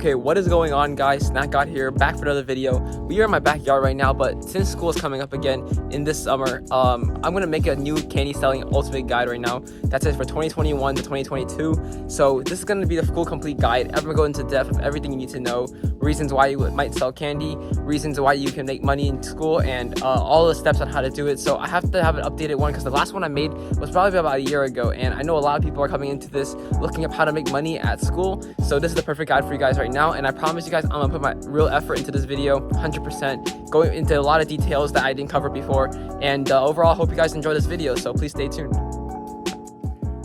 Okay, what is going on, guys? Snack God here, back for another video. We are in my backyard right now, but since school is coming up again in this summer, I'm gonna make a new candy selling ultimate guide right now. That's it for 2021 to 2022. So this is gonna be the full complete guide. I'm gonna go into depth of everything you need to know, reasons why you might sell candy, reasons why you can make money in school, and all the steps on how to do it. So I have to have an updated one because the last one I made was probably about a year ago, and I know a lot of people are coming into this looking up how to make money at school. So this is the perfect guide for you guys right now, and I promise you guys I'm gonna put my real effort into this video, 100%, going into a lot of details that I didn't cover before, and overall I hope you guys enjoy this video, so please stay tuned.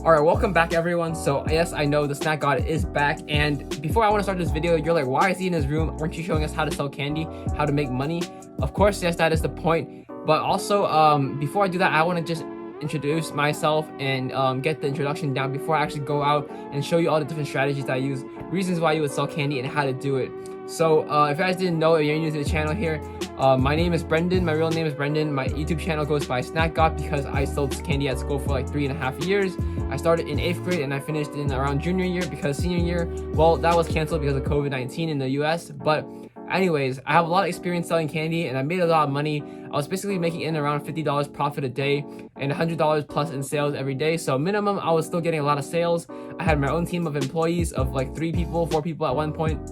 Alright, welcome back everyone. So yes, I know the Snack God is back, and before I want to start this video, you're like, why is he in his room? Aren't you showing us how to sell candy, how to make money? Of course, yes, that is the point, but also before I do that, I want to just introduce myself and get the introduction down before I actually go out and show you all the different strategies that I use, reasons why you would sell candy, and how to do it. So if you guys didn't know, if you're new to the channel here, my name is Brendan. My real name is Brendan. My YouTube channel goes by Snack God because I sold candy at school for like 3.5 years. I started in 8th grade and I finished in around junior year because senior year, well, that was canceled because of COVID-19 in the US. But anyways, I have a lot of experience selling candy and I made a lot of money. I was basically making in around $50 profit a day and $100 plus in sales every day. So minimum, I was still getting a lot of sales. I had my own team of employees of like 4 people at one point.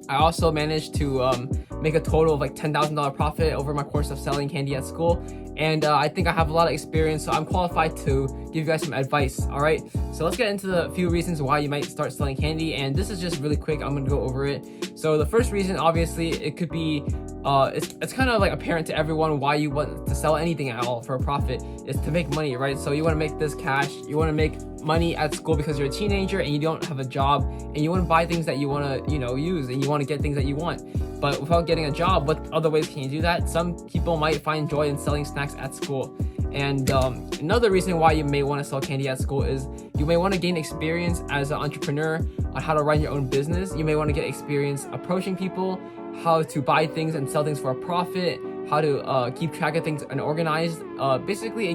I also managed to make a total of like $10,000 profit over my course of selling candy at school. And I think I have a lot of experience, so I'm qualified to give you guys some advice. All right, so let's get into the few reasons why you might start selling candy, and this is just really quick. I'm gonna go over it. So the first reason, obviously, it could be it's kind of like apparent to everyone why you want to sell anything at all for a profit is to make money, right? So you want to make this cash, you want to make money at school because you're a teenager and you don't have a job, and you want to buy things that you want to use, and you want to get things that you want. But without getting a job, what other ways can you do that? Some people might find joy in selling snacks at school. And another reason why you may want to sell candy at school is you may want to gain experience as an entrepreneur on how to run your own business. You may want to get experience approaching people, how to buy things and sell things for a profit, how to keep track of things and organized. Basically,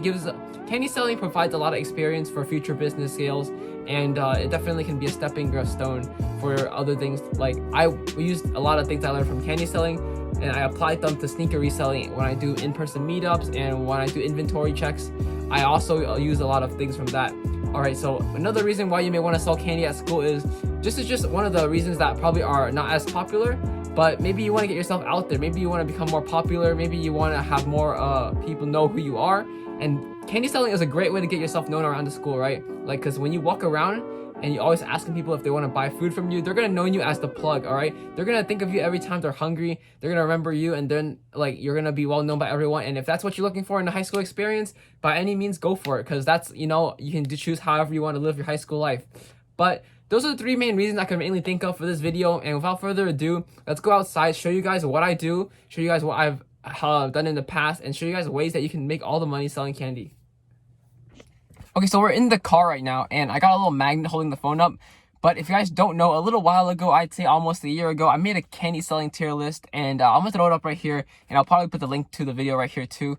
candy selling provides a lot of experience for future business sales, and it definitely can be a stepping stone for other things. Like I used a lot of things I learned from candy selling, and I applied them to sneaker reselling when I do in-person meetups and when I do inventory checks. I also use a lot of things from that. Alright, so another reason why you may want to sell candy at school is just one of the reasons that probably are not as popular, but maybe you want to get yourself out there. Maybe you want to become more popular. Maybe you want to have more people know who you are. And candy selling is a great way to get yourself known around the school, right? Like, because when you walk around and you're always asking people if they want to buy food from you, they're going to know you as the plug, all right? They're going to think of you every time they're hungry. They're going to remember you, and then like you're going to be well known by everyone. And if that's what you're looking for in a high school experience, by any means, go for it, because that's, you can choose however you want to live your high school life. But those are the 3 main reasons I can mainly think of for this video. And without further ado, let's go outside, show you guys what I do, show you guys what I've done in the past, and show you guys ways that you can make all the money selling candy. Okay, so we're in the car right now, and I got a little magnet holding the phone up. But if you guys don't know, a little while ago, I'd say almost a year ago, I made a candy selling tier list, and I'm gonna throw it up right here, and I'll probably put the link to the video right here too.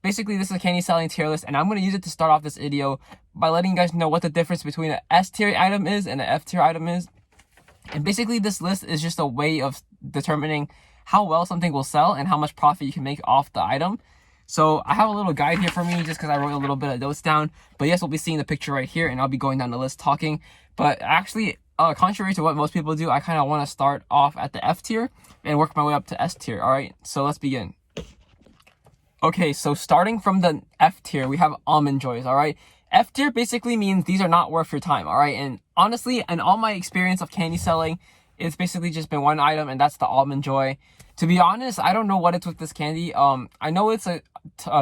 Basically, this is a candy selling tier list, and I'm gonna use it to start off this video by letting you guys know what the difference between an S tier item is and an F tier item is. And basically, this list is just a way of determining how well something will sell and how much profit you can make off the item. So I have a little guide here for me just because I wrote a little bit of notes down. But yes, we'll be seeing the picture right here, and I'll be going down the list talking. But actually, contrary to what most people do, I kind of want to start off at the F tier and work my way up to S tier. All right, so let's begin. Okay, so starting from the F tier, we have Almond Joys. All right, F tier basically means these are not worth your time. All right, and honestly, in all my experience of candy selling, it's basically just been one item, and that's the Almond Joy. To be honest, I don't know what it's with this candy. I know it's a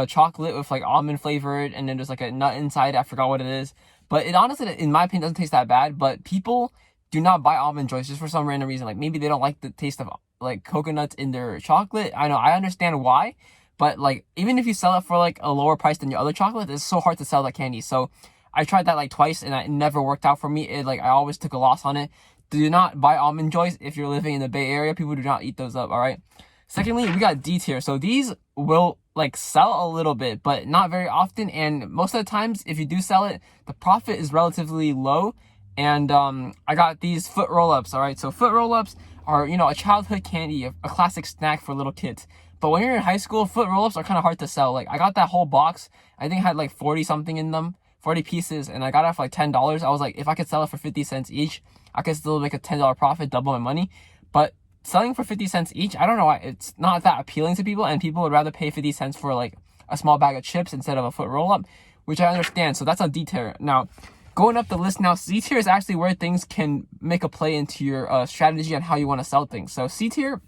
chocolate with like almond flavored, and then there's like a nut inside. I forgot what it is, but it honestly, in my opinion, doesn't taste that bad. But people do not buy Almond Joys just for some random reason. Like maybe they don't like the taste of like coconuts in their chocolate. I know, I understand why, but like even if you sell it for like a lower price than your other chocolate, it's so hard to sell that candy. So I tried that like twice, and it never worked out for me. I always took a loss on it. Do not buy Almond Joys if you're living in the Bay Area. People do not eat those up, all right? Secondly, we got D tier. So these will like sell a little bit, but not very often. And most of the times, if you do sell it, the profit is relatively low And I got these foot roll-ups. All right, so foot roll-ups are, you know, a childhood candy, a classic snack for little kids. But when you're in high school, foot roll-ups are kind of hard to sell. Like, I got that whole box. I think it had like 40 something in them, 40 pieces, and I got it for like $10. I was like, if I could sell it for 50 cents each, I could still make a $10 profit, double my money. But selling for 50 cents each, I don't know why it's not that appealing to people, and people would rather pay 50 cents for like a small bag of chips instead of a foot roll-up, which I understand. So that's on D tier. Now, going up the list now, C tier is actually where things can make a play into your strategy on how you want to sell things. So C tier,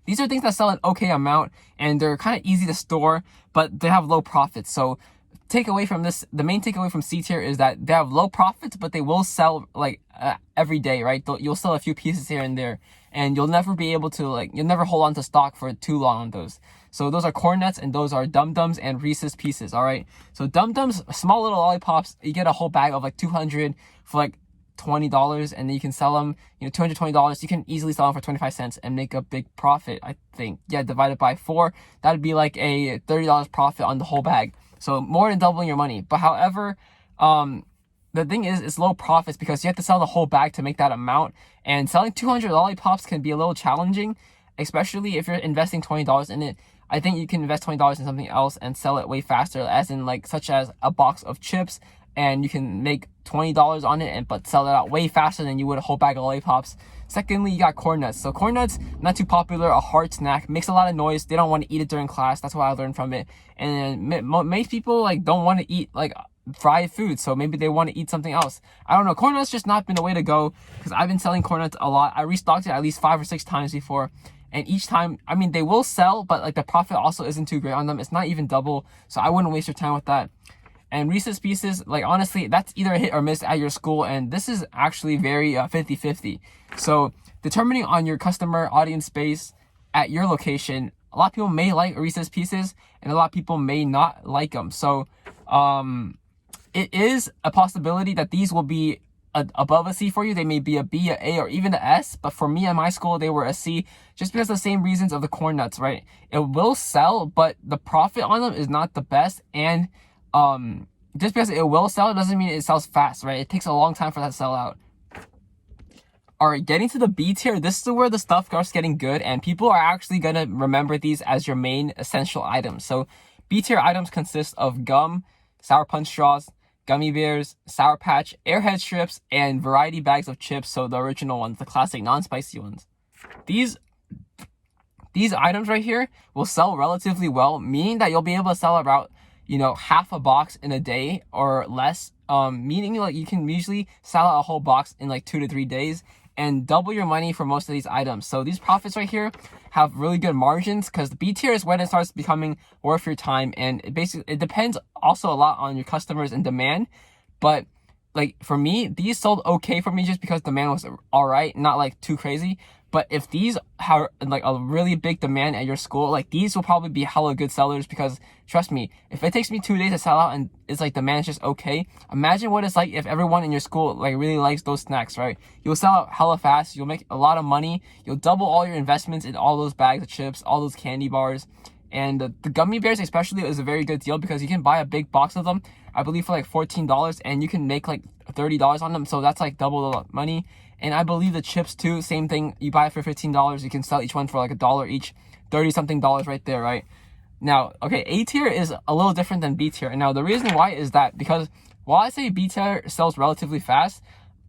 these are things that sell an okay amount, and they're kind of easy to store, but they have low profits. So takeaway from this, the main takeaway from C tier is that they have low profits, but they will sell like every day, right? You'll sell a few pieces here and there, and you'll never be able to, like, you'll never hold on to stock for too long on those. So those are Corn Nuts, and those are Dum Dums and Reese's Pieces, all right? So Dum Dums, small little lollipops, you get a whole bag of like 200 for like $20, and then you can sell them, you know, $220. You can easily sell them for 25 cents and make a big profit, I think. Yeah, divided by 4, that'd be like a $30 profit on the whole bag. So more than doubling your money. But however, the thing is, it's low profits because you have to sell the whole bag to make that amount. And selling 200 lollipops can be a little challenging, especially if you're investing $20 in it. I think you can invest $20 in something else and sell it way faster, as in like such as a box of chips, and you can make $20 on it, but sell it out way faster than you would a whole bag of lollipops. Secondly, you got Corn Nuts. So Corn Nuts, not too popular, a hard snack, makes a lot of noise. They don't want to eat it during class. That's what I learned from it. And most people like don't want to eat like fried food, so maybe they want to eat something else. I don't know. Corn Nuts just not been the way to go, because I've been selling Corn Nuts a lot. I restocked it at least 5 or 6 times before, and each time, I mean, they will sell, but like the profit also isn't too great on them. It's not even double, so I wouldn't waste your time with that. And Reese's Pieces, like, honestly, that's either a hit or miss at your school, and this is actually very 50-50. So determining on your customer audience base at your location, a lot of people may like Reese's Pieces, and a lot of people may not like them. So it is a possibility that these will be above a C for you. They may be a B, a A, or even a S, but for me at my school, they were a C, just because of the same reasons of the Corn Nuts, right? It will sell, but the profit on them is not the best, and just because it will sell, it doesn't mean it sells fast, right? It takes a long time for that to sell out. All right, getting to the B tier, this is where the stuff starts getting good, and people are actually going to remember these as your main essential items. So B tier items consist of gum, Sour Punch straws, gummy bears, Sour Patch, Airhead strips, and variety bags of chips. So the original ones, the classic non-spicy ones. These items right here will sell relatively well, meaning that you'll be able to sell about, you know, half a box in a day or less, meaning like you can usually sell out a whole box in like 2 to 3 days and double your money for most of these items. So these profits right here have really good margins, because the B tier is when it starts becoming worth your time, and it depends also a lot on your customers and demand. But like for me, these sold okay for me just because demand was all right, not like too crazy. But if these have like a really big demand at your school, like these will probably be hella good sellers, because trust me, if it takes me 2 days to sell out and it's like demand's just okay, imagine what it's like if everyone in your school like really likes those snacks, right? You'll sell out hella fast, you'll make a lot of money, you'll double all your investments in all those bags of chips, all those candy bars. And the gummy bears especially is a very good deal, because you can buy a big box of them, I believe for like $14, and you can make like $30 on them, so that's like double the money. And I believe the chips too, same thing. You buy it for $15, you can sell each one for like $1 each, 30 something dollars right there, right? Now, okay, A tier is a little different than B tier. And now the reason why is that because while I say B tier sells relatively fast,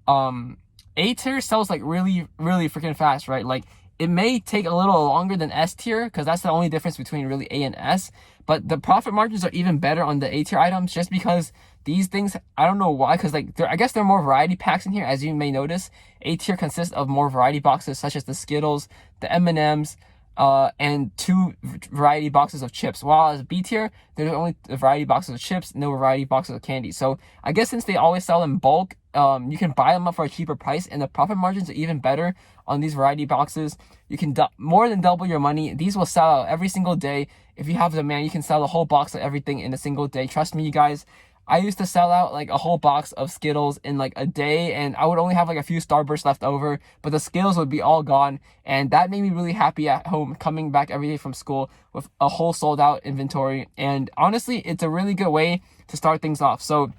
A tier sells like really, really freaking fast, right? Like it may take a little longer than S tier, because that's the only difference between really A and S. But the profit margins are even better on the A tier items, just because these things, I don't know why, because like I guess there are more variety packs in here, as you may notice. A tier consists of more variety boxes, such as the Skittles, the M&Ms, and 2 variety boxes of chips. While as B tier, there's only a variety boxes of chips, no variety boxes of candy. So I guess since they always sell in bulk, you can buy them up for a cheaper price, and the profit margins are even better on these variety boxes. You can more than double your money. These will sell out every single day. If you have demand, you can sell a whole box of everything in a single day. Trust me, you guys. I used to sell out like a whole box of Skittles in like a day, and I would only have like a few Starbursts left over, but the Skittles would be all gone, and that made me really happy at home, coming back every day from school with a whole sold out inventory. And honestly, it's a really good way to start things off. So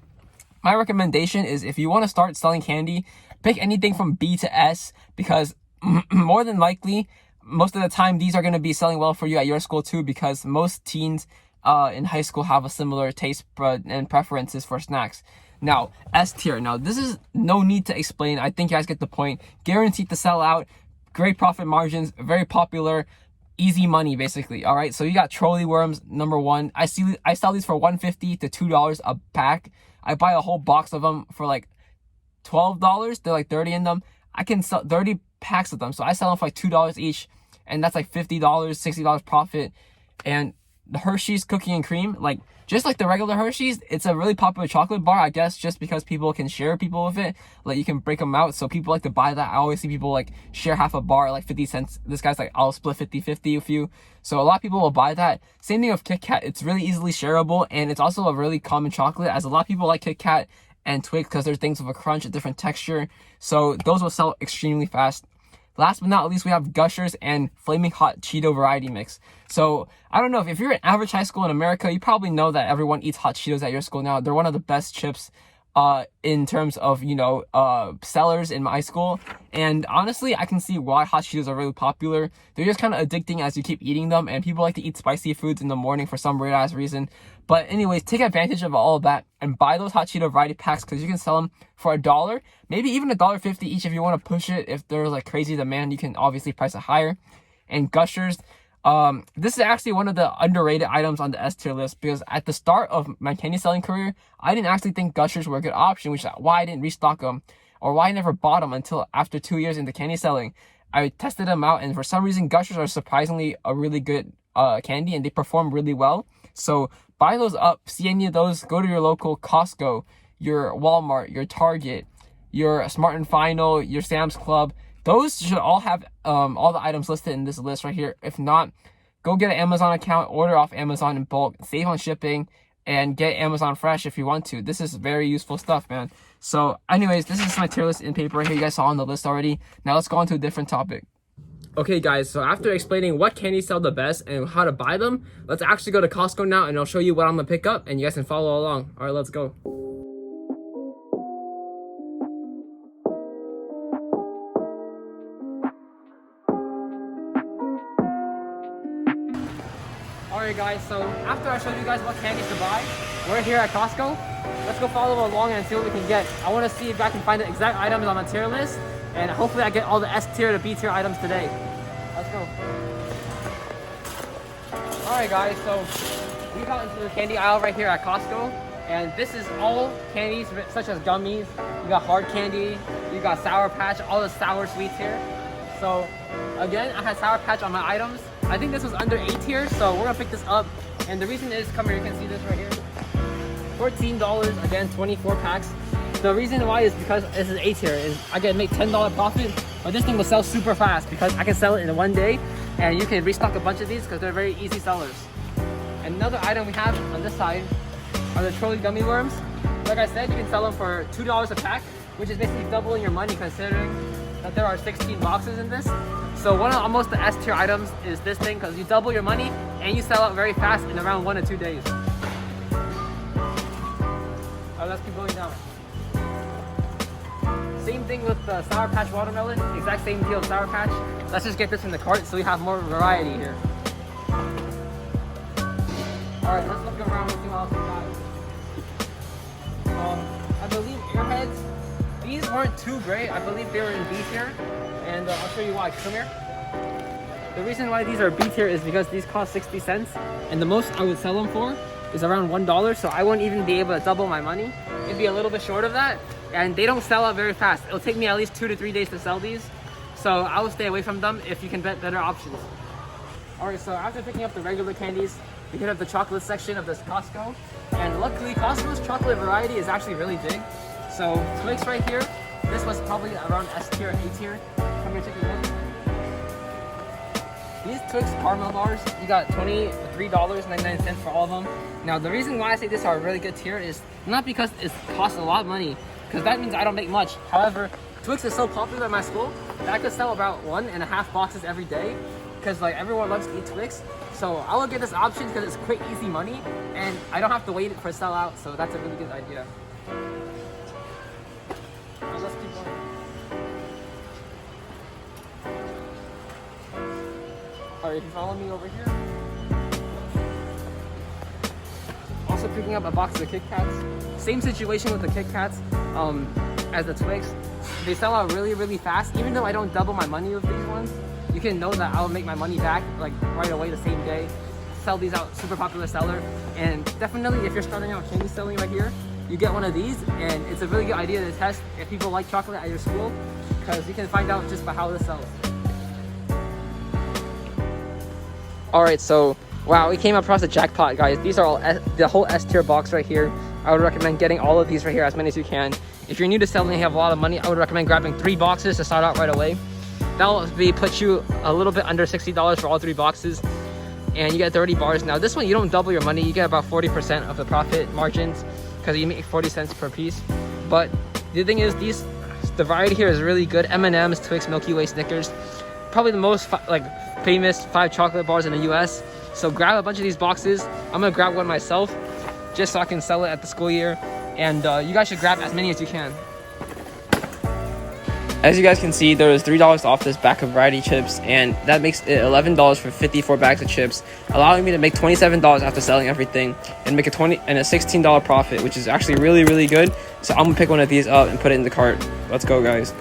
My recommendation is if you want to start selling candy, pick anything from B to S, because more than likely, most of the time, these are going to be selling well for you at your school too, because most teens in high school have a similar taste and preferences for snacks. Now, S tier. Now, this is no need to explain. I think you guys get the point. Guaranteed to sell out. Great profit margins. Very popular. Easy money, basically. All right. So you got trolley worms, number one. I sell these for $1.50 to $2 a pack. I buy a whole box of them for like $12. They're like 30 in them. I can sell 30 packs of them. So I sell them for like $2 each. And that's like $50, $60 profit. And the Hershey's cookie and cream, like just like the regular Hershey's, it's a really popular chocolate bar, I guess, just because people can share people with it. Like you can break them out. So people like to buy that. I always see people like share half a bar, like 50 cents. This guy's like, I'll split 50-50 with you. So a lot of people will buy that. Same thing with Kit Kat. It's really easily shareable. And it's also a really common chocolate, as a lot of people like Kit Kat and Twix because they're things with a crunch, a different texture. So those will sell extremely fast. Last but not least, we have Gushers and Flaming Hot Cheeto Variety Mix. So, I don't know, if you're an average high school in America, you probably know that everyone eats hot Cheetos at your school now. They're one of the best chips in terms of, sellers in my school. And honestly, I can see why hot Cheetos are really popular. They're just kind of addicting as you keep eating them, and people like to eat spicy foods in the morning for some weird-ass reason. But anyways, take advantage of all of that and buy those hot Cheeto variety packs, because you can sell them for $1, maybe even $1.50 each if you want to push it. If there's like crazy demand, you can obviously price it higher. And Gushers, this is actually one of the underrated items on the S tier list, because at the start of my candy selling career, I didn't actually think Gushers were a good option, which is why I didn't restock them, or why I never bought them until after 2 years into candy selling. I tested them out, and for some reason, Gushers are surprisingly a really good candy, and they perform really well. So buy those up. See any of those, go to your local Costco, your Walmart, your Target, your Smart and Final, your Sam's Club. Those should all have all the items listed in this list right here. If not, go get an Amazon account, order off Amazon in bulk, save on shipping, and get Amazon Fresh if you want to. This is very useful stuff, man. So anyways, this is my tier list in paper right here. You guys saw on the list already. Now let's go on to a different topic. Okay guys, so after explaining what candies sell the best and how to buy them, let's actually go to Costco now, and I'll show you what I'm gonna pick up, and you guys can follow along. All right, let's go. Alright guys, so after I showed you guys what candies to buy, we're here at Costco. Let's go follow along and see what we can get. I want to see if I can find the exact items on my tier list, and hopefully I get all the S tier to B tier items today. Let's go. Alright guys, so we got into the candy aisle right here at Costco, and this is all candies such as gummies. You got hard candy, you got Sour Patch, all the sour sweets here. So again, I had Sour Patch on my items. I think this was under A tier, so we're gonna pick this up. And the reason is, come here, you can see this right here. $14, again, 24 packs. The reason why is because this is A tier, is I can make $10 profit, but this thing will sell super fast because I can sell it in one day, and you can restock a bunch of these because they're very easy sellers. And another item we have on this side are the trolley gummy worms. Like I said, you can sell them for $2 a pack, which is basically doubling your money considering that there are 16 boxes in this. So one of almost the S tier items is this thing, because you double your money and you sell out very fast in around 1 to 2 days. Alright, let's keep going down. Same thing with the Sour Patch watermelon, exact same deal with Sour Patch. Let's just get this in the cart so we have more variety here. Alright, let's look around and see what else we got. I believe Airheads, these weren't too great. I believe they were in B tier, and I'll show you why. Come here. The reason why these are B tier is because these cost 60 cents, and the most I would sell them for is around $1, so I wouldn't even be able to double my money. It'd be a little bit short of that, and they don't sell out very fast. It'll take me at least 2 to 3 days to sell these, so I will stay away from them if you can get better options. Alright, so after picking up the regular candies, we hit up the chocolate section of this Costco, and luckily Costco's chocolate variety is actually really big. So Twix right here, this was probably around S tier and A tier. Come here, take a look. These Twix caramel bars, you got $23.99 for all of them. Now the reason why I say this are a really good tier is not because it costs a lot of money, because that means I don't make much. However, Twix is so popular at my school that I could sell about 1.5 boxes every day, because like everyone loves to eat Twix. So I will get this option because it's quick, easy money, and I don't have to wait for it to sell out. So that's a really good idea. Alright, if you follow me over here. Also picking up a box of the Kit Kats. Same situation with the Kit Kats as the Twix. They sell out really, really fast. Even though I don't double my money with these ones, you can know that I'll make my money back like right away the same day. Sell these out, super popular seller. And definitely if you're starting out candy selling right here, you get one of these, and it's a really good idea to test if people like chocolate at your school, because you can find out just by how this sells. Alright, so wow, we came across a jackpot, guys. These are all the whole S tier box right here. I would recommend getting all of these right here, as many as you can. If you're new to selling and you have a lot of money, I would recommend grabbing 3 boxes to start out right away. That'll put you a little bit under $60 for all 3 boxes, and you get 30 bars. Now this one, you don't double your money. You get about 40% of the profit margins, because you make 40 cents per piece. But the thing is, the variety here is really good. M&M's, Twix, Milky Way, Snickers, probably the most famous 5 chocolate bars in the US. So grab a bunch of these boxes. I'm gonna grab one myself, just so I can sell it at the school year. And you guys should grab as many as you can. As you guys can see, there is $3 off this pack of variety chips, and that makes it $11 for 54 bags of chips, allowing me to make $27 after selling everything and make a $16 profit, which is actually really, really good. So I'm gonna pick one of these up and put it in the cart. Let's go, guys.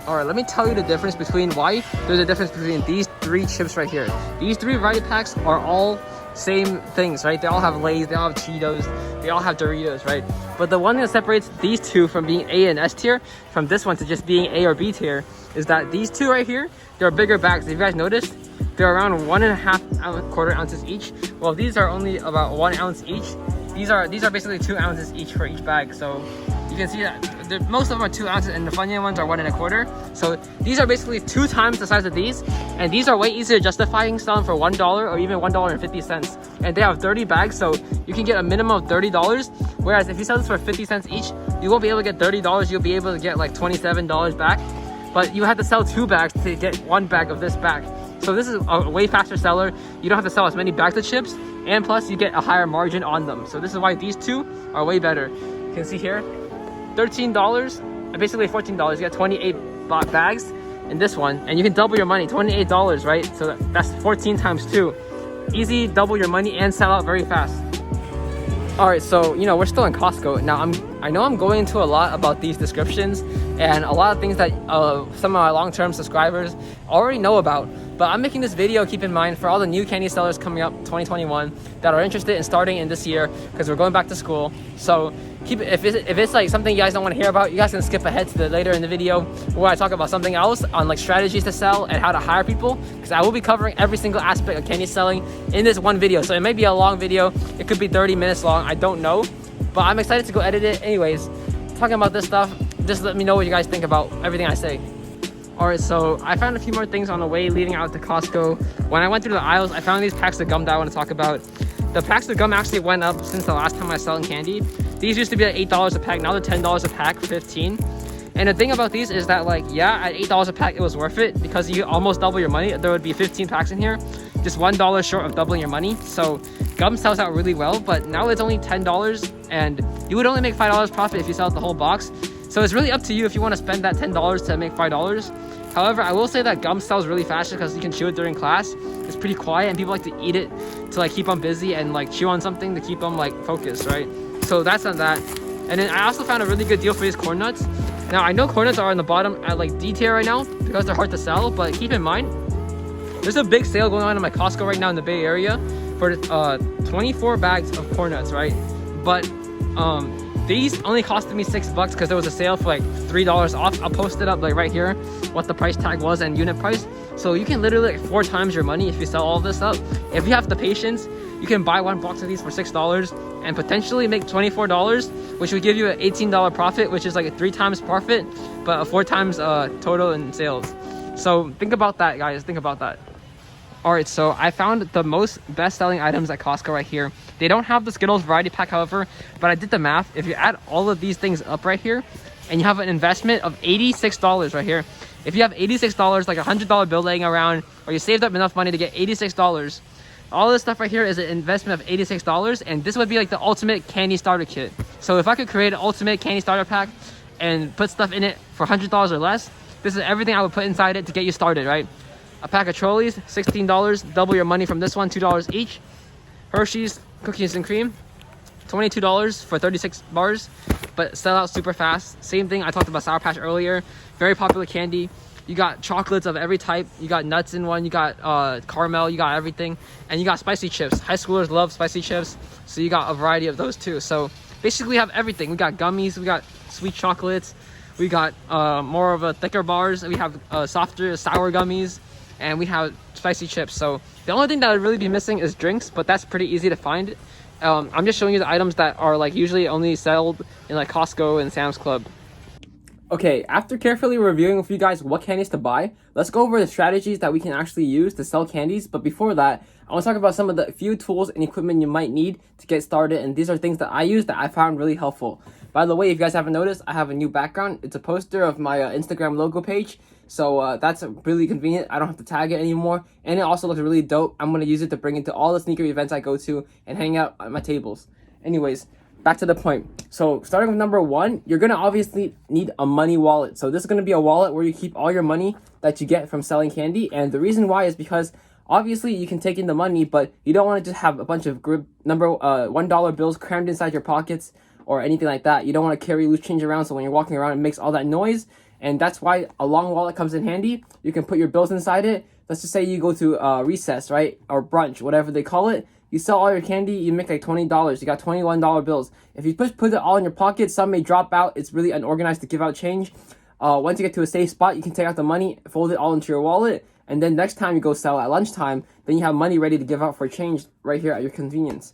All right, let me tell you the difference between why there's a difference between these 3 chips right here. These 3 variety packs are all same things, right? They all have Lay's, they all have Cheetos, they all have Doritos, right? But the one that separates these 2 from being A and S tier, from this one to just being A or B tier, is that these 2 right here, they're bigger bags. If you guys noticed, they're around 1.5 quarter ounces each. Well, these are only about 1 ounce each. These are basically 2 ounces each for each bag. So you can see that most of them are 2 ounces, and the Funyun ones are 1.25. So these are basically 2 times the size of these, and these are way easier justifying selling for $1 or even $1.50. And they have 30 bags, so you can get a minimum of $30. Whereas if you sell this for 50 cents each, you won't be able to get $30. You'll be able to get like $27 back, but you have to sell 2 bags to get 1 bag of this back. So this is a way faster seller. You don't have to sell as many bags of chips, and plus you get a higher margin on them. So this is why these 2 are way better. You can see here, $13, basically $14. You get 28 bags in this one, and you can double your money, $28, right? So that's 14 times 2. Easy, double your money and sell out very fast. All right, so we're still in Costco now. I know I'm going into a lot about these descriptions and a lot of things that some of my long-term subscribers already know about, but I'm making this video, keep in mind, for all the new candy sellers coming up 2021 that are interested in starting in this year, because we're going back to school. So if it's like something you guys don't want to hear about, you guys can skip ahead to later in the video where I talk about something else on like strategies to sell and how to hire people, because I will be covering every single aspect of candy selling in this one video. So it may be a long video, it could be 30 minutes long, I don't know, but I'm excited to go edit it anyways. Talking about this stuff, just let me know what you guys think about everything I say. Alright, so I found a few more things on the way leading out to Costco. When I went through the aisles, I found these packs of gum that I want to talk about. The packs of gum actually went up since the last time I was selling candy. These used to be at $8 a pack, now they're $10 a pack, 15. And the thing about these is that, like, yeah, at $8 a pack it was worth it, because you almost double your money. There would be 15 packs in here, just $1 short of doubling your money. So gum sells out really well, but now it's only $10, and you would only make $5 profit if you sell the whole box. So it's really up to you if you want to spend that $10 to make $5. However, I will say that gum sells really fast because you can chew it during class. It's pretty quiet, and people like to eat it to like keep them busy and like chew on something to keep them like focused, right? So that's on that. And then I also found a really good deal for these corn nuts. Now I know corn nuts are on the bottom at like D tier right now because they're hard to sell, but keep in mind there's a big sale going on in my Costco right now in the Bay Area for 24 bags of corn nuts, right? But these only costed me $6 because there was a sale for like $3 off. I'll post it up like right here what the price tag was and unit price. So you can literally like 4 times your money if you sell all this up. If you have the patience, you can buy 1 box of these for $6 and potentially make $24, which would give you an $18 profit, which is like a 3 times profit, but a 4 times total in sales. So think about that, guys. Think about that. Alright, so I found the most best-selling items at Costco right here. They don't have the Skittles variety pack, however, but I did the math. If you add all of these things up right here, and you have an investment of $86 right here, if you have $86, like a $100 bill laying around, or you saved up enough money to get $86, all this stuff right here is an investment of $86, and this would be like the ultimate candy starter kit. So if I could create an ultimate candy starter pack and put stuff in it for $100 or less, this is everything I would put inside it to get you started, right? A pack of Trolleys, $16. Double your money from this one, $2 each. Hershey's Cookies and Cream, $22 for 36 bars, but sell out super fast. Same thing, I talked about Sour Patch earlier. Very popular candy. You got chocolates of every type. You got nuts in one, you got caramel, you got everything. And you got spicy chips. High schoolers love spicy chips, so you got a variety of those too. So basically we have everything. We got gummies, we got sweet chocolates, we got more of a thicker bars, we have softer sour gummies, and we have spicy chips. So the only thing that would really be missing is drinks, but that's pretty easy to find. I'm just showing you the items that are like usually only sold in like Costco and Sam's Club. Okay, after carefully reviewing with you guys what candies to buy, let's go over the strategies that we can actually use to sell candies. But before that, I want to talk about some of the few tools and equipment you might need to get started, and these are things that I use that I found really helpful. By the way, if you guys haven't noticed, I have a new background. It's a poster of my Instagram logo page, so that's really convenient. I don't have to tag it anymore, and it also looks really dope. I'm going to use it to bring it to all the sneaker events I go to and hang out at my tables. Anyways, back to the point. So starting with number one, you're going to obviously need a money wallet. So this is going to be a wallet where you keep all your money that you get from selling candy. And the reason why is because obviously you can take in the money, but you don't want to just have a bunch of $1 bills crammed inside your pockets or anything like that. You don't want to carry loose change around, so when you're walking around it makes all that noise. And that's why a long wallet comes in handy. You can put your bills inside it. Let's just say you go to recess, right? Or brunch, whatever they call it. You sell all your candy, you make like $20. You got $21 bills. If you put it all in your pocket, some may drop out. It's really unorganized to give out change. Once you get to a safe spot, you can take out the money, fold it all into your wallet, and then next time you go sell at lunchtime, then you have money ready to give out for change right here at your convenience.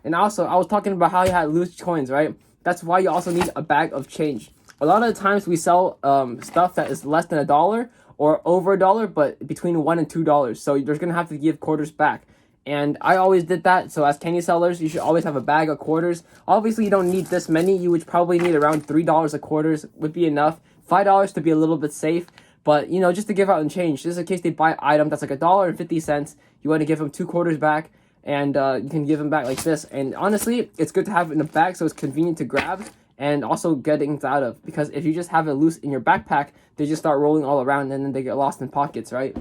And also, I was talking about how you had loose coins, right? That's why you also need a bag of change. A lot of the times we sell stuff that is less than $1 or over $1, but between $1 and $2. So there's gonna have to give quarters back. And I always did that. So as candy sellers, you should always have a bag of quarters. Obviously, you don't need this many. You would probably need around $3 a quarters would be enough. $5 to be a little bit safe. But, you know, just to give out and change. Just in case they buy an item that's like $1.50, you want to give them 2 quarters back. And you can give them back like this. And honestly, it's good to have it in a bag so it's convenient to grab and also get things out of. Because if you just have it loose in your backpack, they just start rolling all around and then they get lost in pockets, right?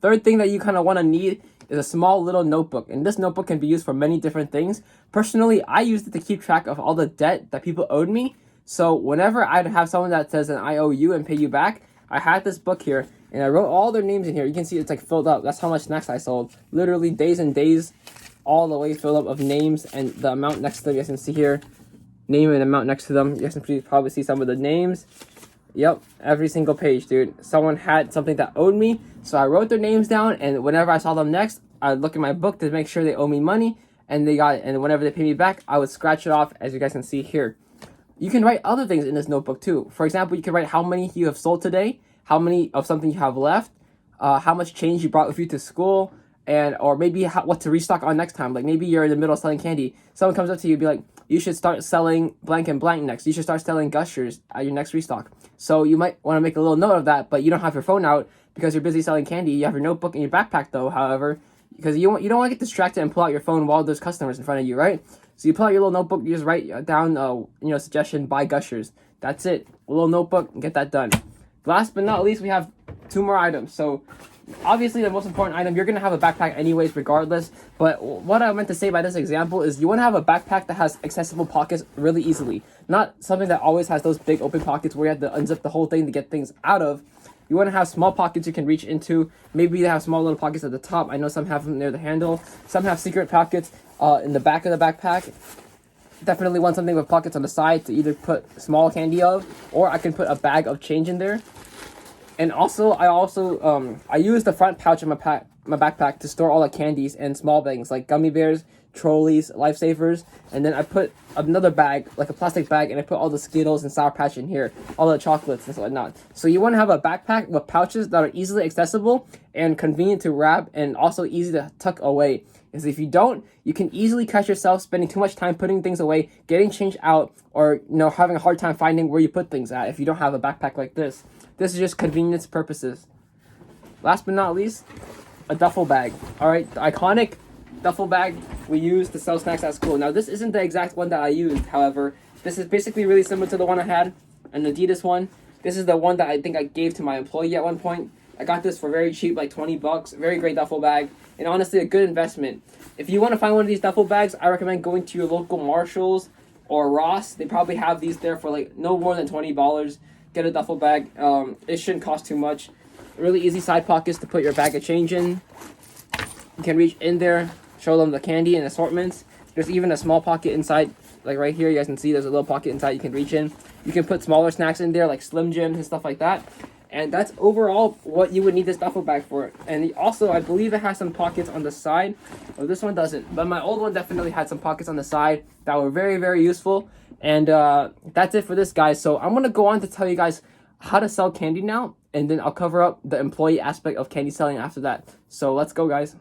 Third thing that you kind of want to need is a small little notebook, and this notebook can be used for many different things. Personally, I used it to keep track of all the debt that people owed me. So whenever I'd have someone that says an I owe you and pay you back, I had this book here and I wrote all their names in here. You can see it's like filled up. That's how much snacks I sold. Literally days and days, all the way filled up of names and the amount next to them. You guys can see here, name and amount next to them. You guys can probably see some of the names. Yep, every single page, dude. Someone had something that owed me, so I wrote their names down, and whenever I saw them next, I'd look at my book to make sure they owe me money, and they got it. And whenever they pay me back, I would scratch it off, as you guys can see here. You can write other things in this notebook too. For example, you can write how many you have sold today, how many of something you have left, how much change you brought with you to school, and or maybe what to restock on next time. Like maybe you're in the middle of selling candy. Someone comes up to you and be like, you should start selling blank and blank next. You should start selling Gushers at your next restock. So you might want to make a little note of that, but you don't have your phone out because you're busy selling candy. You have your notebook in your backpack though, however, because you don't want to get distracted and pull out your phone while there's customers in front of you, right? So you pull out your little notebook, you just write down, suggestion, buy Gushers. That's it. A little notebook, and get that done. Last but not least, we have 2 more items. So obviously the most important item, you're going to have a backpack anyways regardless, but what I meant to say by this example is you want to have a backpack that has accessible pockets really easily. Not something that always has those big open pockets where you have to unzip the whole thing to get things out of. You want to have small pockets you can reach into. Maybe they have small little pockets at the top. I know some have them near the handle. Some have secret pockets in the back of the backpack. Definitely want something with pockets on the side to either put small candy of, or I can put a bag of change in there. And also, I use the front pouch of my backpack to store all the candies and small things like gummy bears, Trolleys, Lifesavers, and then I put another bag, like a plastic bag, and I put all the Skittles and Sour Patch in here, all the chocolates and whatnot. So you want to have a backpack with pouches that are easily accessible and convenient to grab and also easy to tuck away. Because if you don't, you can easily catch yourself spending too much time putting things away, getting change out, or having a hard time finding where you put things at if you don't have a backpack like this. This is just convenience purposes. Last but not least, a duffel bag. All right, the iconic duffel bag we use to sell snacks at school. Now, this isn't the exact one that I used, however. This is basically really similar to the one I had, an Adidas one. This is the one that I think I gave to my employee at one point. I got this for very cheap, like 20 bucks. Very great duffel bag, and honestly a good investment. If you want to find one of these duffel bags, I recommend going to your local Marshalls or Ross. They probably have these there for like no more than $20. Get a duffel bag. It shouldn't cost too much. Really easy side pockets to put your bag of change in. You can reach in there, show them the candy and assortments. There's even a small pocket inside, like right here. You guys can see there's a little pocket inside you can reach in. You can put smaller snacks in there, like Slim Jims and stuff like that. And that's overall what you would need this duffel bag for. And also, I believe it has some pockets on the side. Well, this one doesn't, but my old one definitely had some pockets on the side that were very, very useful. And that's it for this, guys. So I'm gonna go on to tell you guys how to sell candy now, and then I'll cover up the employee aspect of candy selling after that. So let's go, guys.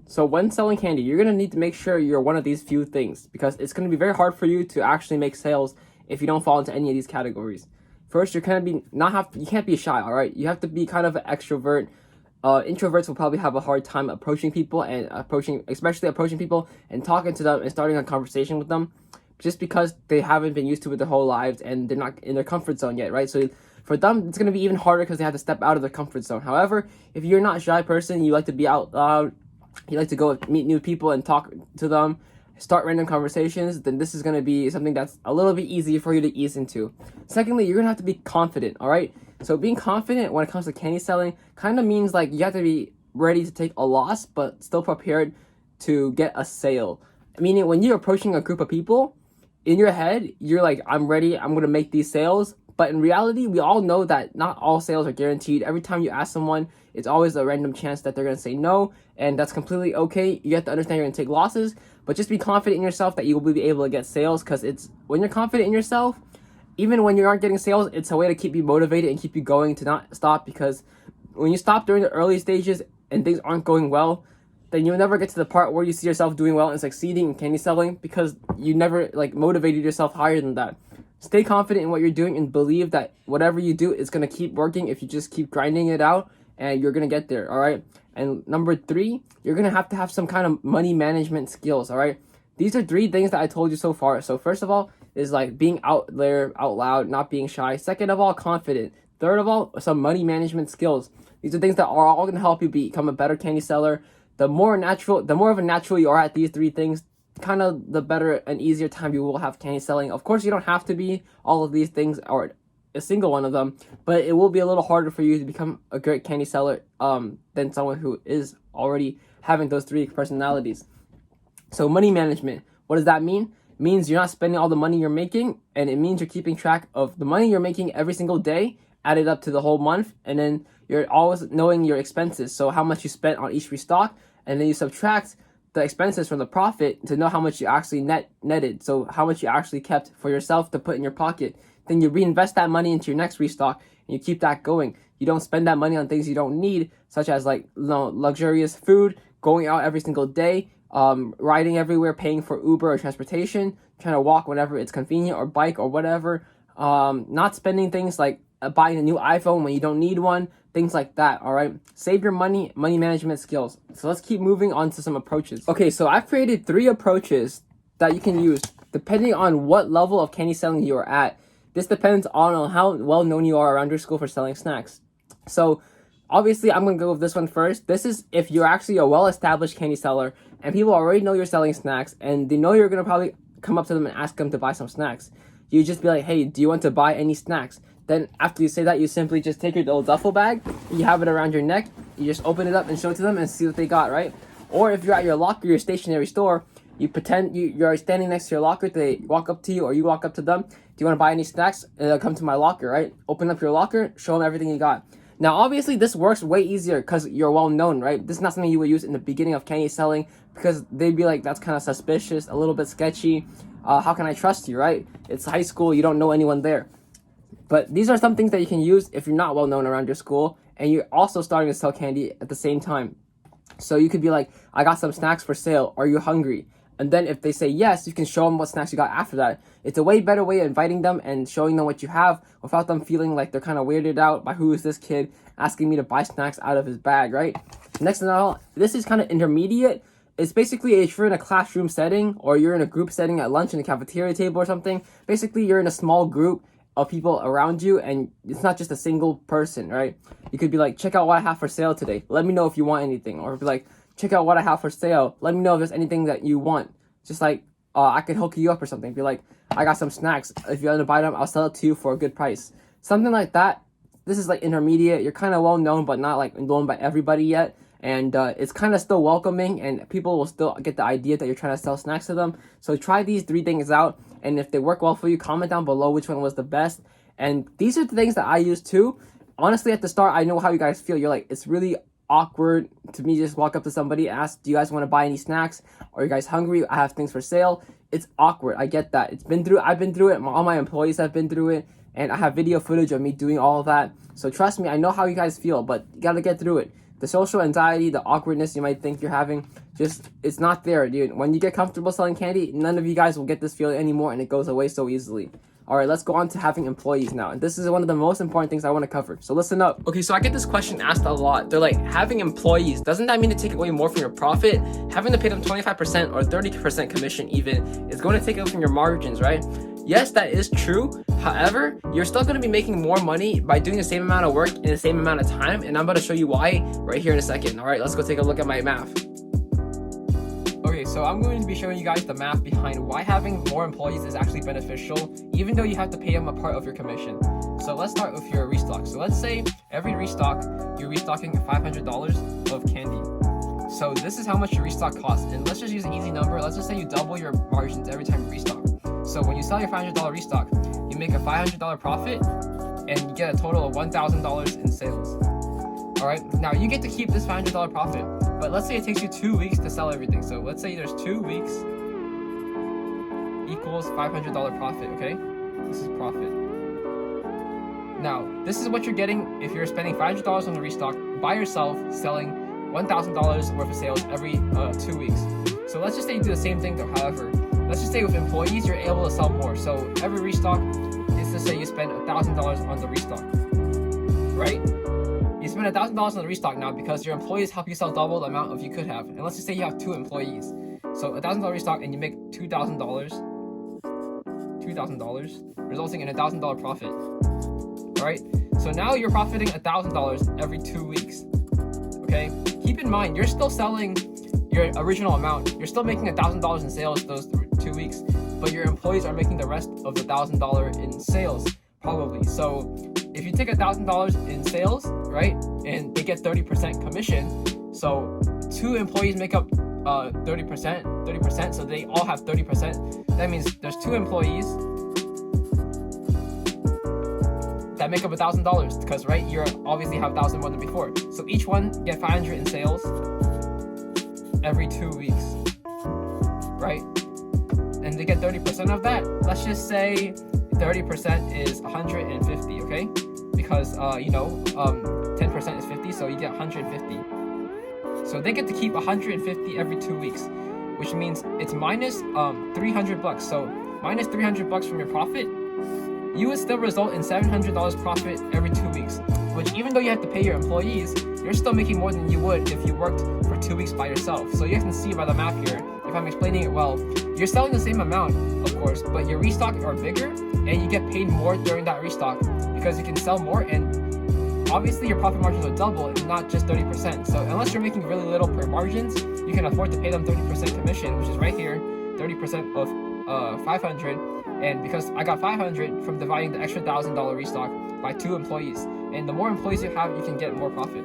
So when selling candy, you're gonna need to make sure you're one of these few things, because it's gonna be very hard for you to actually make sales if you don't fall into any of these categories. First, you can't be shy, all right? You have to be kind of an extrovert. Introverts will probably have a hard time approaching people especially approaching people and talking to them and starting a conversation with them, just because they haven't been used to it their whole lives and they're not in their comfort zone yet, right? So for them, it's gonna be even harder because they have to step out of their comfort zone. However, if you're not a shy person, you like to be out loud, you like to go meet new people and talk to them, start random conversations, then this is going to be something that's a little bit easy for you to ease into. Secondly, you're going to have to be confident, all right? So being confident when it comes to candy selling kind of means like you have to be ready to take a loss, but still prepared to get a sale. Meaning when you're approaching a group of people, in your head, you're like, I'm ready, I'm going to make these sales. But in reality, we all know that not all sales are guaranteed. Every time you ask someone, it's always a random chance that they're going to say no, and that's completely okay. You have to understand you're going to take losses, but just be confident in yourself that you will be able to get sales, because it's when you're confident in yourself, even when you aren't getting sales, it's a way to keep you motivated and keep you going, to not stop, because when you stop during the early stages and things aren't going well, then you'll never get to the part where you see yourself doing well and succeeding in candy selling, because you never like motivated yourself higher than that. Stay confident in what you're doing and believe that whatever you do is going to keep working if you just keep grinding it out, and you're going to get there, all right? And number 3, you're going to have some kind of money management skills, all right? These are 3 things that I told you so far. So first of all is like being out there, out loud, not being shy. Second of all, confident. Third of all, some money management skills. These are things that are all going to help you become a better candy seller. The more of a natural you are at these 3 things, kind of the better and easier time you will have candy selling. Of course, you don't have to be all of these things or a single one of them, but it will be a little harder for you to become a great candy seller than someone who is already having those 3 personalities. So money management, what does that mean? It means you're not spending all the money you're making, and it means you're keeping track of the money you're making every single day, added up to the whole month, and then you're always knowing your expenses, so how much you spent on each restock, and then you subtract the expenses from the profit to know how much you actually netted, so how much you actually kept for yourself to put in your pocket. Then you reinvest that money into your next restock, and you keep that going. You don't spend that money on things you don't need, such as like luxurious food, going out every single day, riding everywhere, paying for Uber or transportation, trying to walk whenever it's convenient, or bike or whatever. Not spending things like buying a new iPhone when you don't need one, things like that, all right? Save your money management skills. So let's keep moving on to some approaches. Okay, so I've created 3 approaches that you can use depending on what level of candy selling you are at. This depends on how well known you are around your school for selling snacks. So obviously I'm going to go with this one first. This is if you're actually a well-established candy seller and people already know you're selling snacks and they know you're going to probably come up to them and ask them to buy some snacks. You just be like, hey, do you want to buy any snacks? Then after you say that, you simply just take your little duffel bag, you have it around your neck, you just open it up and show it to them and see what they got, right? Or if you're at your locker, your stationary store, you pretend you're standing next to your locker, they walk up to you or you walk up to them, do you want to buy any snacks? And they'll come to my locker, right? Open up your locker, show them everything you got. Now, obviously, this works way easier because you're well known, right? This is not something you would use in the beginning of candy selling because they'd be like, that's kind of suspicious, a little bit sketchy. How can I trust you, right? It's high school, you don't know anyone there. But these are some things that you can use if you're not well known around your school and you're also starting to sell candy at the same time. So you could be like, I got some snacks for sale. Are you hungry? And then if they say yes, you can show them what snacks you got after that. It's a way better way of inviting them and showing them what you have without them feeling like they're kind of weirded out by who is this kid asking me to buy snacks out of his bag, right? Next of all, this is kind of intermediate. It's basically if you're in a classroom setting or you're in a group setting at lunch in a cafeteria table or something, basically you're in a small group of people around you, and it's not just a single person, right? You could be like, check out what I have for sale today. Let me know if you want anything. Or be like, check out what I have for sale. Let me know if there's anything that you want. Just like, I could hook you up or something. Be like, I got some snacks. If you want to buy them, I'll sell it to you for a good price. Something like that. This is like intermediate. You're kind of well known, but not like known by everybody yet. And it's kind of still welcoming, and people will still get the idea that you're trying to sell snacks to them. So try these 3 things out, and if they work well for you, comment down below which one was the best. And these are the things that I use too. Honestly, at the start, I know how you guys feel. You're like, it's really awkward to me just walk up to somebody and ask, do you guys want to buy any snacks? Are you guys hungry? I have things for sale. It's awkward. I get that. I've been through it. All my employees have been through it, and I have video footage of me doing all of that. So trust me, I know how you guys feel, but you gotta get through it. The social anxiety, the awkwardness you might think you're having, it's not there, dude. When you get comfortable selling candy, none of you guys will get this feeling anymore, and it goes away so easily. All right, let's go on to having employees now. And this is one of the most important things I want to cover. So listen up. Okay, so I get this question asked a lot. They're like, having employees, doesn't that mean to take away more from your profit? Having to pay them 25% or 30% commission even is going to take away from your margins, right? Yes, that is true. However, you're still going to be making more money by doing the same amount of work in the same amount of time. And I'm going to show you why right here in a second. All right, let's go take a look at my math. Okay, so I'm going to be showing you guys the math behind why having more employees is actually beneficial, even though you have to pay them a part of your commission. So let's start with your restock. So let's say every restock, you're restocking $500 of candy. So this is how much your restock costs. And let's just use an easy number. Let's just say you double your margins every time you restock. So when you sell your $500 restock, you make a $500 profit and you get a total of $1,000 in sales. All right, now you get to keep this $500 profit, but let's say it takes you 2 weeks to sell everything. So let's say there's 2 weeks equals $500 profit, okay? This is profit. Now, this is what you're getting if you're spending $500 on the restock by yourself, selling $1,000 worth of sales every 2 weeks. So let's just say you do the same thing though. However, let's just say with employees, you're able to sell more. So every restock is to say you spend $1,000 on the restock, right? You spend $1,000 on the restock now because your employees help you sell double the amount of you could have. And let's just say you have 2 employees. So $1,000 restock and you make $2,000, resulting in $1,000 profit. All right. So now you're profiting $1,000 every 2 weeks. Okay. Keep in mind, you're still selling your original amount. You're still making $1,000 in sales those 2 weeks, but your employees are making the rest of the $1,000 in sales probably. So if you take $1,000 in sales, right, and they get 30% commission, so 2 employees make up 30%, so they all have 30%. That means there's 2 employees that make up $1,000 because, right, you obviously have 1,000 more than before. So each one get 500 in sales every 2 weeks, right? And they get 30% of that. Let's just say 30% is 150, okay? Because 10% is 50, so you get 150. So they get to keep 150 every 2 weeks, which means it's minus $300. So minus $300 from your profit, you would still result in $700 profit every 2 weeks. Which, even though you have to pay your employees, you're still making more than you would if you worked for 2 weeks by yourself. So you can see by the math here, if I'm explaining it well, you're selling the same amount, of course, but your restock are bigger and you get paid more during that restock because you can sell more, and obviously your profit margins will double and not just 30%. So unless you're making really little per margins, you can afford to pay them 30% commission, which is right here, 30% of 500. And because I got 500 from dividing the extra $1,000 restock by 2 employees. And the more employees you have, you can get more profit.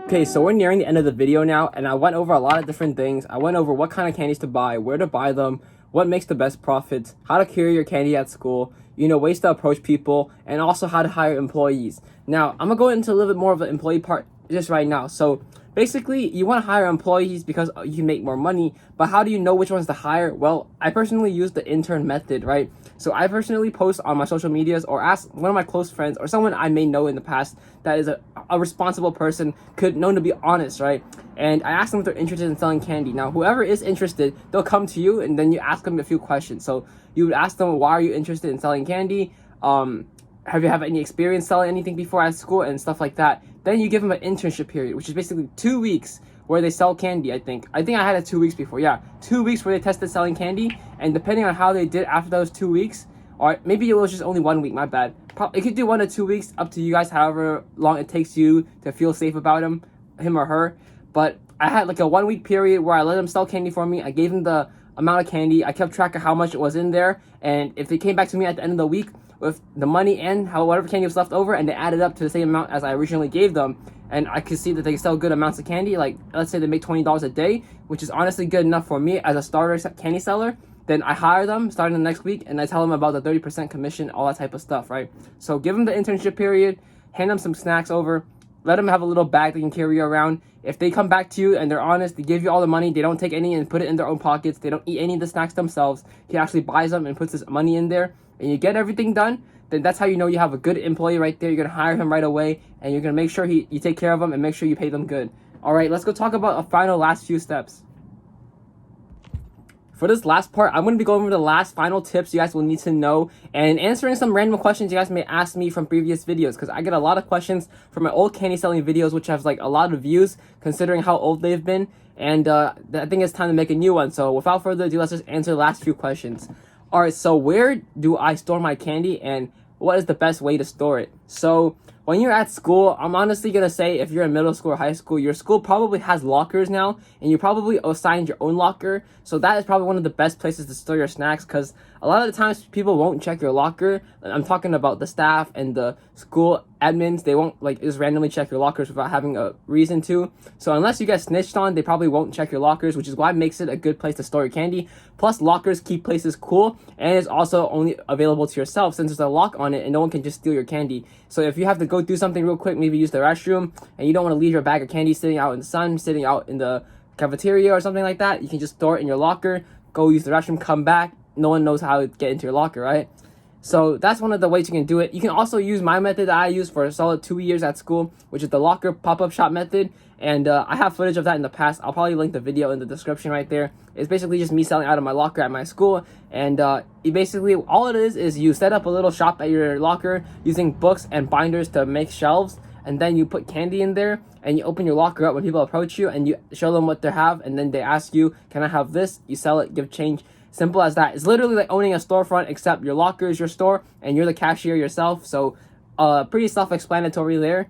Okay, so we're nearing the end of the video now, and I went over a lot of different things. I went over what kind of candies to buy, where to buy them, what makes the best profits, how to carry your candy at school, ways to approach people, and also how to hire employees. Now, I'm gonna go into a little bit more of the employee part just right now. So basically, you want to hire employees because you can make more money, but how do you know which ones to hire? Well, I personally use the intern method, right? So I personally post on my social medias or ask one of my close friends or someone I may know in the past that is a responsible person, known to be honest, right? And I ask them if they're interested in selling candy. Now, whoever is interested, they'll come to you and then you ask them a few questions. So you would ask them, why are you interested in selling candy? Have you any experience selling anything before at school and stuff like that? Then you give them an internship period, which is basically 2 weeks where they sell candy. I think I had it 2 weeks before. Yeah, 2 weeks where they tested selling candy, and depending on how they did after those 2 weeks or maybe it was just only 1 week, my bad. It could do 1 to 2 weeks, up to you guys, however long it takes you to feel safe about him or her. But I had like a 1 week period where I let him sell candy for me. I gave him the amount of candy. I kept track of how much it was in there, and if they came back to me at the end of the week with the money and whatever candy was left over, and they added up to the same amount as I originally gave them, and I could see that they sell good amounts of candy, like let's say they make $20 a day, which is honestly good enough for me as a starter candy seller, then I hire them starting the next week, and I tell them about the 30% commission, all that type of stuff, right? So give them the internship period, hand them some snacks over, let them have a little bag they can carry around. If they come back to you and they're honest, they give you all the money, they don't take any and put it in their own pockets, they don't eat any of the snacks themselves, he actually buys them and puts his money in there, and you get everything done, then that's how you know you have a good employee right there. You're going to hire him right away, and you're going to make sure you take care of him and make sure you pay them good. All right, let's go talk about a final last few steps. For this last part, I'm going to be going over the last final tips you guys will need to know and answering some random questions you guys may ask me from previous videos, because I get a lot of questions from my old candy selling videos, which have like a lot of views considering how old they've been, and I think it's time to make a new one. So without further ado, let's just answer the last few questions. All right, so where do I store my candy and what is the best way to store it? So when you're at school, I'm honestly going to say if you're in middle school or high school, your school probably has lockers now, and you probably assigned your own locker. So that is probably one of the best places to store your snacks, because a lot of the times people won't check your locker. I'm talking about the staff and the school admins. They won't like just randomly check your lockers without having a reason to. So unless you get snitched on, they probably won't check your lockers, which is why it makes it a good place to store your candy. Plus, lockers keep places cool, and it's also only available to yourself since there's a lock on it and no one can just steal your candy. So if you have to go do something real quick, maybe use the restroom, and you don't want to leave your bag of candy sitting out in the sun, sitting out in the cafeteria or something like that, you can just store it in your locker, go use the restroom, come back. No one knows how to get into your locker, right? So that's one of the ways you can do it. You can also use my method that I used for a solid 2 years at school, which is the locker pop-up shop method. And I have footage of that in the past. I'll probably link the video in the description right there. It's basically just me selling out of my locker at my school. And it basically, all it is you set up a little shop at your locker using books and binders to make shelves. And then you put candy in there and you open your locker up when people approach you and you show them what they have. And then they ask you, can I have this? You sell it, give change. Simple as that. It's literally like owning a storefront, except your locker is your store and you're the cashier yourself. So pretty self-explanatory there.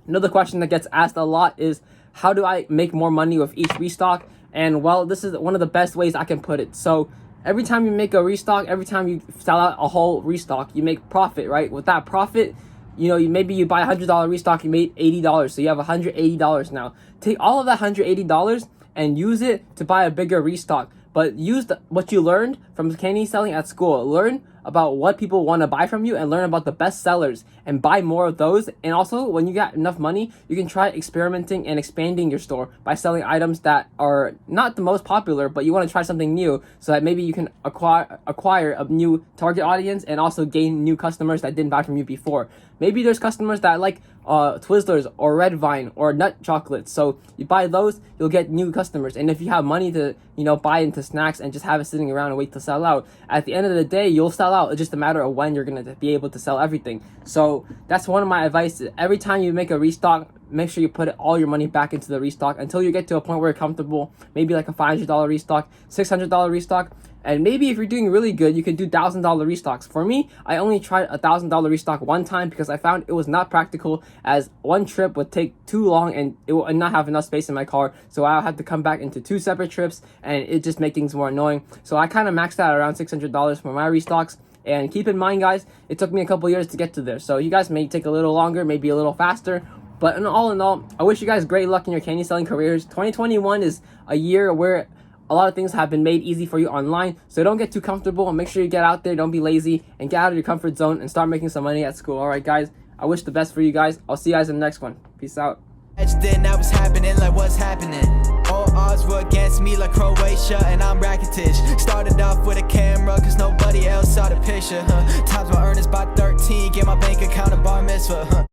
Another question that gets asked a lot is, how do I make more money with each restock? And well, this is one of the best ways I can put it. So every time you make a restock, every time you sell out a whole restock, you make profit, right? With that profit, you know, maybe you buy a $100 restock, you made $80, so you have $180 now. Take all of that $180 and use it to buy a bigger restock. But use what you learned from candy selling at school. Learn about what people want to buy from you and learn about the best sellers and buy more of those. And also, when you got enough money, you can try experimenting and expanding your store by selling items that are not the most popular, but you want to try something new so that maybe you can acquire a new target audience and also gain new customers that didn't buy from you before. Maybe there's customers that like Twizzlers or Red Vine or nut chocolates, so you buy those, you'll get new customers. And if you have money to, you know, buy into snacks and just have it sitting around and wait to sell out, at the end of the day you'll sell out. It's just a matter of when you're gonna be able to sell everything. So that's one of my advice. Every time you make a restock, make sure you put all your money back into the restock until you get to a point where you're comfortable. Maybe like a $500 restock, $600 restock. And maybe if you're doing really good, you could do $1,000 restocks. For me, I only tried a $1,000 restock one time because I found it was not practical, as one trip would take too long and it would not have enough space in my car. So I had to come back into 2 separate trips and it just made things more annoying. So I kind of maxed out around $600 for my restocks. And keep in mind, guys, it took me a couple years to get to there. So you guys may take a little longer, maybe a little faster. But in all, I wish you guys great luck in your candy selling careers. 2021 is a year where a lot of things have been made easy for you online, so don't get too comfortable and make sure you get out there, don't be lazy, and get out of your comfort zone and start making some money at school. All right, guys, I wish the best for you guys. I'll see you guys in the next one. Peace out. Then that was happening, like what's happening? All odds were against me like Croatia, and I'm racketish. Started off with a camera cause nobody else saw the picture. Times my earnings by 13, get my bank account a bar mitzvah.